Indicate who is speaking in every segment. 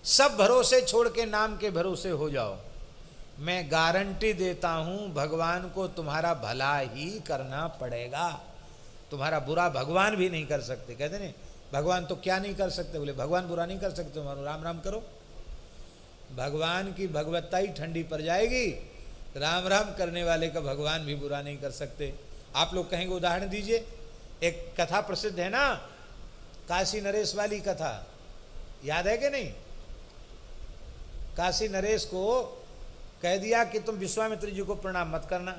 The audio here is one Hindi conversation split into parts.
Speaker 1: सब भरोसे छोड़ के नाम के भरोसे हो जाओ। मैं गारंटी देता हूं भगवान को तुम्हारा भला ही करना पड़ेगा, तुम्हारा बुरा भगवान भी नहीं कर सकते। कहते नहीं भगवान तो क्या नहीं कर सकते, बोले भगवान बुरा नहीं कर सकते, तुम्हारा राम राम करो। भगवान की भगवत्ता ही ठंडी पड़ जाएगी, राम राम करने वाले का भगवान भी बुरा नहीं कर सकते। आप लोग कहेंगे उदाहरण दीजिए, एक कथा प्रसिद्ध है ना, काशी नरेश वाली कथा, याद है कि नहीं? काशी नरेश को कह दिया कि तुम विश्वामित्र जी को प्रणाम मत करना।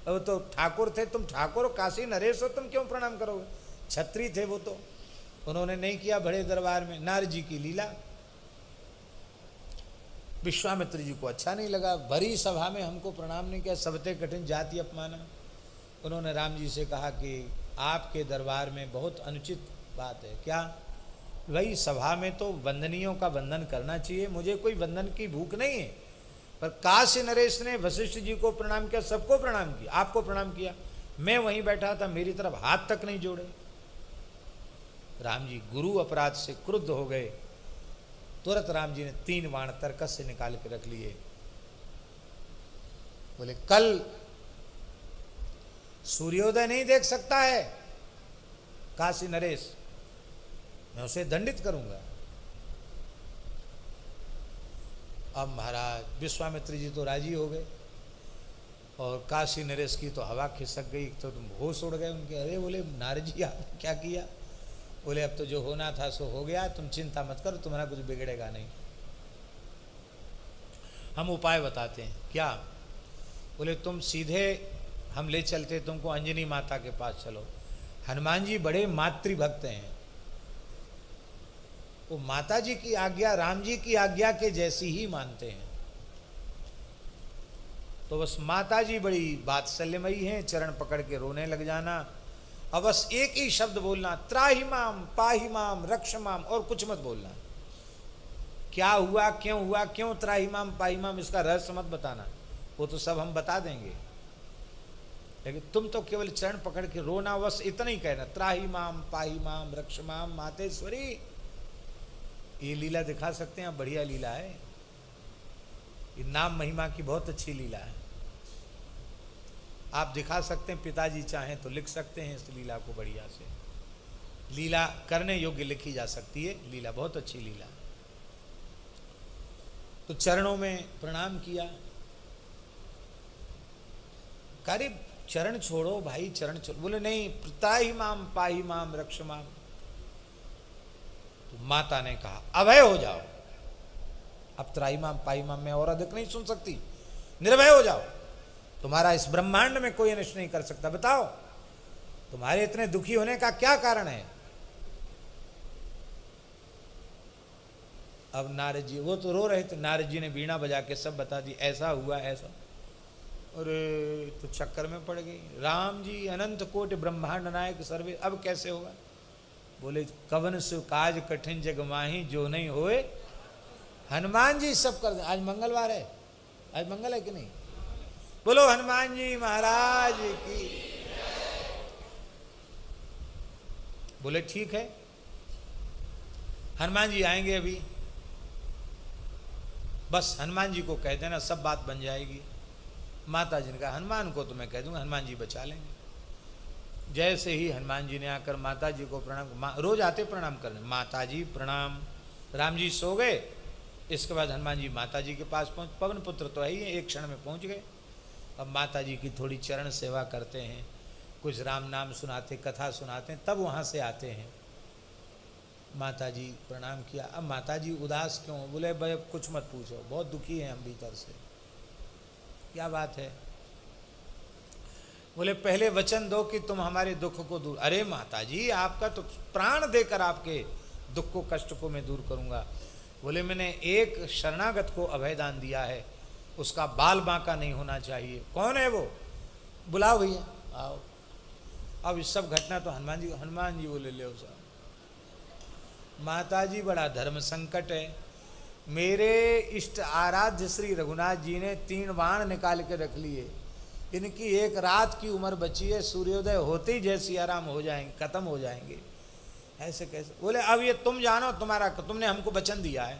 Speaker 1: अब तो ठाकुर थे, तुम ठाकुर हो, काशी नरेश हो, तुम क्यों प्रणाम करोगे? छत्री थे वो तो, उन्होंने नहीं किया। बड़े दरबार में नारद जी की लीला, विश्वामित्र जी को अच्छा नहीं लगा, भरी सभा में हमको प्रणाम नहीं किया, सबते कठिन जाति अपमाना। उन्होंने राम जी से कहा कि आपके दरबार में बहुत अनुचित बात है। क्या? भाई सभा में तो वंदनियों का वंदन करना चाहिए, मुझे कोई वंदन की भूख नहीं है। पर काशी नरेश ने वशिष्ठ जी को प्रणाम किया, सबको प्रणाम किया, आपको प्रणाम किया, मैं वहीं बैठा था, मेरी तरफ हाथ तक नहीं जोड़े। राम जी गुरु अपराध से क्रुद्ध हो गए, तुरंत राम जी ने 3 बाण तरकस से निकाल के रख लिए। बोले कल सूर्योदय नहीं देख सकता है काशी नरेश, मैं उसे दंडित करूंगा। अब महाराज विश्वामित्र जी तो राजी हो गए और काशी नरेश की तो हवा खिसक गई, तो तुम होश उड़ गए उनके। अरे बोले नारद जी आपने क्या किया? बोले अब तो जो होना था सो हो गया, तुम चिंता मत करो, तुम्हारा कुछ बिगड़ेगा नहीं। हम उपाय बताते हैं। क्या? बोले तुम सीधे हम ले चलते तुमको अंजनी माता के पास, चलो। हनुमान जी बड़े मातृभक्त हैं, वो माता जी की आज्ञा राम जी की आज्ञा के जैसी ही मानते हैं। तो बस माता जी बड़ी वात्सल्यमयी हैं, चरण पकड़ के रोने लग जाना, अब बस एक ही शब्द बोलना, त्राहि माम पाहि माम रक्ष माम, और कुछ मत बोलना। क्या हुआ, क्यों त्राहि माम पाहि माम, इसका रहस्य मत बताना, वो तो सब हम बता देंगे, लेकिन तुम तो केवल चरण पकड़ के रोना, बस इतना ही कहना, त्राहि माम पाहि माम रक्ष माम मातेश्वरी। ये लीला दिखा सकते हैं, बढ़िया लीला है, ये नाम महिमा की बहुत अच्छी लीला है। आप दिखा सकते हैं, पिताजी चाहें तो लिख सकते हैं इस लीला को, बढ़िया से लीला करने योग्य लिखी जा सकती है, लीला बहुत अच्छी लीला। तो चरणों में प्रणाम किया, कार्य चरण छोड़ो भाई, चरण छोड़ो। बोले नहीं, त्राहि माम पाहि माम रक्ष माम। तो माता ने कहा अभय हो जाओ, अब त्राहि माम पाहि माम में और अधिक नहीं सुन सकती, निर्भय हो जाओ, तुम्हारा इस ब्रह्मांड में कोई अनिष्ट नहीं कर सकता। बताओ तुम्हारे इतने दुखी होने का क्या कारण है? अब नारद जी, वो तो रो रहे थे, नारद जी ने वीणा बजा के सब बता दी, ऐसा हुआ ऐसा। अरे तो चक्कर में पड़ गई। राम जी अनंत कोटि ब्रह्मांड नायक सर्वे, अब कैसे होगा? बोले कवन सु काज कठिन जग माही, जो नहीं होए हनुमान जी सब कर दे। आज मंगलवार है, आज मंगल है कि नहीं? बोलो हनुमान जी महाराज की। बोले ठीक है, हनुमान जी आएंगे अभी, बस हनुमान जी को कह देना, सब बात बन जाएगी। माता जी ने कहा हनुमान को तो मैं कह दूंगा, हनुमान जी बचा लेंगे। जैसे ही हनुमान जी ने आकर माता जी को प्रणाम, रोज आते प्रणाम करने, माता जी प्रणाम। राम जी सो गए, इसके बाद हनुमान जी माता जी के पास पहुँच, पवन पुत्र तो है ही, एक क्षण में पहुँच गए। अब माता जी की थोड़ी चरण सेवा करते हैं, कुछ राम नाम सुनाते, कथा सुनाते हैं, तब वहाँ से आते हैं। माता जी प्रणाम किया। अब माता जी उदास क्यों? बोले भाई कुछ मत पूछो, बहुत दुखी हैं हम भीतर से। क्या बात है? बोले पहले वचन दो कि तुम हमारे दुख को दूर। अरे माता जी आपका तो प्राण देकर आपके दुख को कष्ट को मैं दूर करूंगा। बोले मैंने एक शरणागत को अभयदान दिया है, उसका बाल बांका नहीं होना चाहिए। कौन है वो? बुलाओ भैया आओ। अब इस सब घटना तो हनुमान जी बोले ले साहब, माता जी बड़ा धर्म संकट है, मेरे इष्ट आराध्य श्री रघुनाथ जी ने 3 बाण निकाल के रख लिए, इनकी एक रात की उम्र बची है, सूर्योदय होते ही जय सिया राम हो जाएंगे, खत्म हो जाएंगे, ऐसे कैसे? बोले अब ये तुम जानो, तुम्हारा, तुमने हमको वचन दिया है,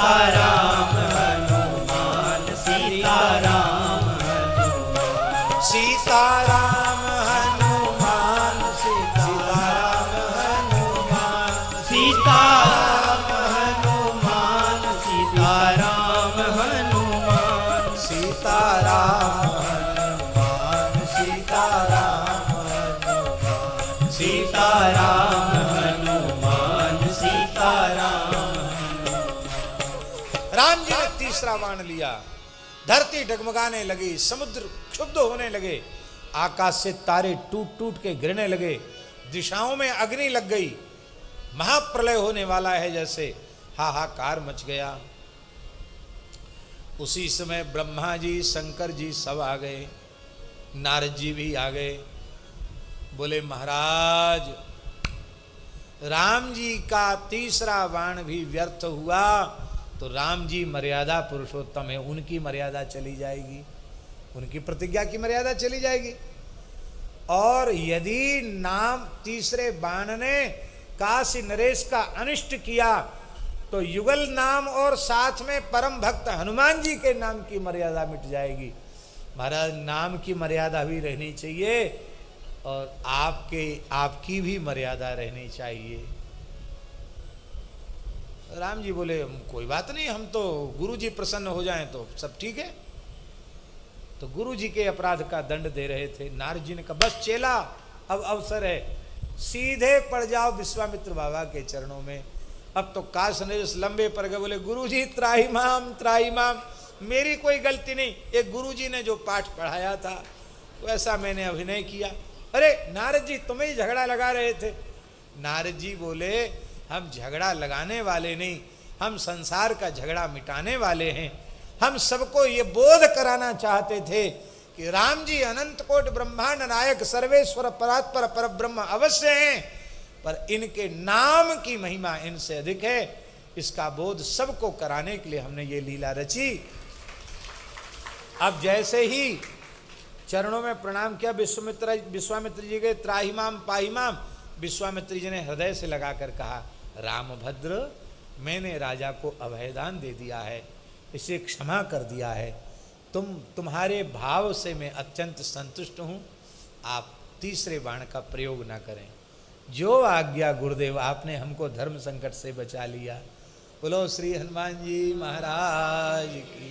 Speaker 2: सीताराम हनुमान सीताराम हनुमान
Speaker 1: सीताराम हनुमान सीताराम हनुमान
Speaker 2: सीताराम हनुमान सीताराम हनुमान
Speaker 1: सीताराम हनुमान सीताराम हनुमान
Speaker 2: सीताराम हनुमान सीताराम।
Speaker 1: राम जी ने तीसरा बाण लिया, धरती डगमगाने लगी, समुद्र क्षुब्ध होने लगे, आकाश से तारे टूट टूट के गिरने लगे, दिशाओं में अग्नि लग गई, महाप्रलय होने वाला है जैसे, हाहाकार मच गया। उसी समय ब्रह्मा जी शंकर जी सब आ गए, नारद जी भी आ गए। बोले महाराज राम जी का तीसरा बाण भी व्यर्थ हुआ तो राम जी मर्यादा पुरुषोत्तम है, उनकी मर्यादा चली जाएगी, उनकी प्रतिज्ञा की मर्यादा चली जाएगी। और यदि नाम तीसरे बाण ने काशी नरेश का अनिष्ट किया तो युगल नाम और साथ में परम भक्त हनुमान जी के नाम की मर्यादा मिट जाएगी। महाराज नाम की मर्यादा भी रहनी चाहिए और आपकी भी मर्यादा रहनी चाहिए। राम जी बोले कोई बात नहीं, हम तो गुरु जी प्रसन्न हो जाएं तो सब ठीक है। तो गुरु जी के अपराध का दंड दे रहे थे। नारद जी ने कहा बस चेला अब अवसर है, सीधे पड़ जाओ विश्वामित्र बाबा के चरणों में। अब तो काश नरेश लंबे पड़ गए, बोले गुरु जी त्राही माम, मेरी कोई गलती नहीं, एक गुरु जी ने जो पाठ पढ़ाया था वैसा मैंने अभिनय किया। अरे नारद जी तुम्हें ही झगड़ा लगा रहे थे। नारद जी बोले हम झगड़ा लगाने वाले नहीं, हम संसार का झगड़ा मिटाने वाले हैं। हम सबको ये बोध कराना चाहते थे कि राम जी अनंत कोट ब्रह्मांड नायक सर्वेश्वर परात्पर पर ब्रह्म अवश्य हैं, पर इनके नाम की महिमा इनसे अधिक है। इसका बोध सबको कराने के लिए हमने ये लीला रची। अब जैसे ही चरणों में प्रणाम किया, विश्वामित्र जी के त्राहिमाम पाहिमाम, विश्वामित्र जी ने हृदय से लगाकर कहा रामभद्र मैंने राजा को अभयदान दे दिया है, इसे क्षमा कर दिया है, तुम्हारे भाव से मैं अत्यंत संतुष्ट हूँ, आप तीसरे बाण का प्रयोग ना करें। जो आज्ञा गुरुदेव, आपने हमको धर्म संकट से बचा लिया। बोलो श्री हनुमान जी महाराज की।